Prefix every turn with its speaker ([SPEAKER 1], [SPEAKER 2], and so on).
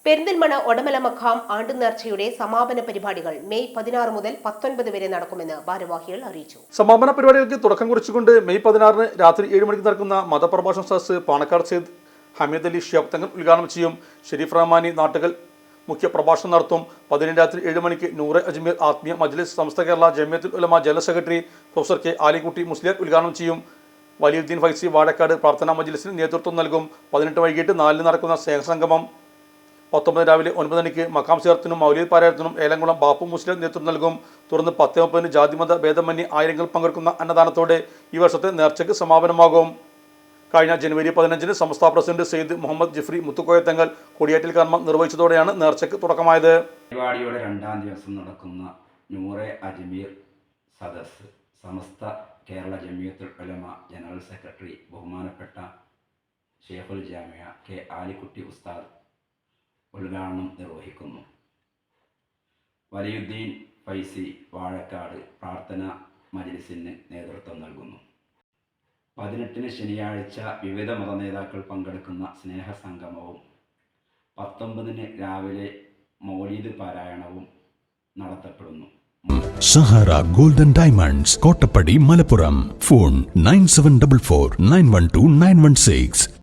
[SPEAKER 1] പെരിന്തൽമണ്ണ ഒടമല മഖാം ആണ്ടുനേർച്ചയുടെ സമാപന പരിപാടികൾ മെയ് 16 മുതൽ 19 വരെ നടക്കുമെന്ന് ഭാരവാഹികൾ അറിയിച്ചു.
[SPEAKER 2] സമാപന പരിപാടികൾക്ക് തുടക്കം കുറിച്ചുകൊണ്ട് മെയ് 16 രാത്രി 7 മണിക്ക് നടക്കുന്ന മതപ്രഭാഷണ സദസ്സ് പാണക്കാട് സയ്യിദ് ഹമീദ് അലി ശിഹാബ് തങ്ങൾ ഉദ്ഘാടനം ചെയ്യും. ഷെരീഫ് റഹ്മാനി നാട്ടുകൽ മുഖ്യ പ്രഭാഷണം നടത്തും. 17 രാത്രി 7 മണിക്ക് നൂറെ അജ്മീർ ആത്മീയ മജ്ലിസ് Samastha Kerala Jamiyyathul Ulama general secretary professor K Alikutty Musliyar ഉദ്ഘാടനം ചെയ്യും. വലിയുദ്ദീൻ ഫൈസി വാഴക്കാട് പ്രാർത്ഥനാ മജ്ലിസിന് നേതൃത്വം നൽകും. 18 വൈകിട്ട് 4 നടക്കുന്ന സ്നേഹസംഗമം 19 രാവിലെ 9 മണിക്ക് മഖാം സിയാറത്തിനും മൗലിദ് പാരായണത്തിനും ഏലംകുളം ബാപ്പു മുസ്ലിം നേതൃത്വം നൽകും. തുടർന്ന് 10:30 ജാതിമത ഭേദമന്യേ ആയിരങ്ങൾ പങ്കെടുക്കുന്ന അന്നദാനത്തോടെ ഈ വർഷത്തെ നേർച്ചയ്ക്ക് സമാപനമാകും. കഴിഞ്ഞ ജനുവരി 15 സംസ്ഥാന പ്രസിഡന്റ് സെയ്ദ് മുഹമ്മദ് ജിഫ്രി മുത്തുക്കോയ തങ്ങൾ കൊടിയേറ്റൽ കർമ്മം നിർവഹിച്ചതോടെയാണ് നേർച്ചയ്ക്ക് തുടക്കമായത്.
[SPEAKER 3] പരിപാടിയുടെ 2-ാം ദിവസം നടക്കുന്ന നൂറെ അജ്മീർ സദസ്സ് സമസ്ത കേരള ജമിയത്തുൽ ഉലമ ജനറൽ സെക്രട്ടറി ബഹുമാനപ്പെട്ട ഷെയ്ഖുൽ ജാമിഅ കെ ആലിക്കുട്ടി ഉസ്താദ് ഉദ്ഘാടനം നിർവഹിക്കുന്നു. വലിയുദ്ദീൻ ഫൈസി വാഴക്കാട് പ്രാർത്ഥന മജ്ലിസിന് നേതൃത്വം നൽകുന്നു. 18 ശനിയാഴ്ച വിവിധ മതനേതാക്കൾ പങ്കെടുക്കുന്ന സ്നേഹസംഗമവും 19 രാവിലെ മൗലിദ് പാരായണവും നടത്തപ്പെടുന്നു.
[SPEAKER 4] Sahara golden diamonds, Kottappadi, Malappuram. Phone 9744 912 916.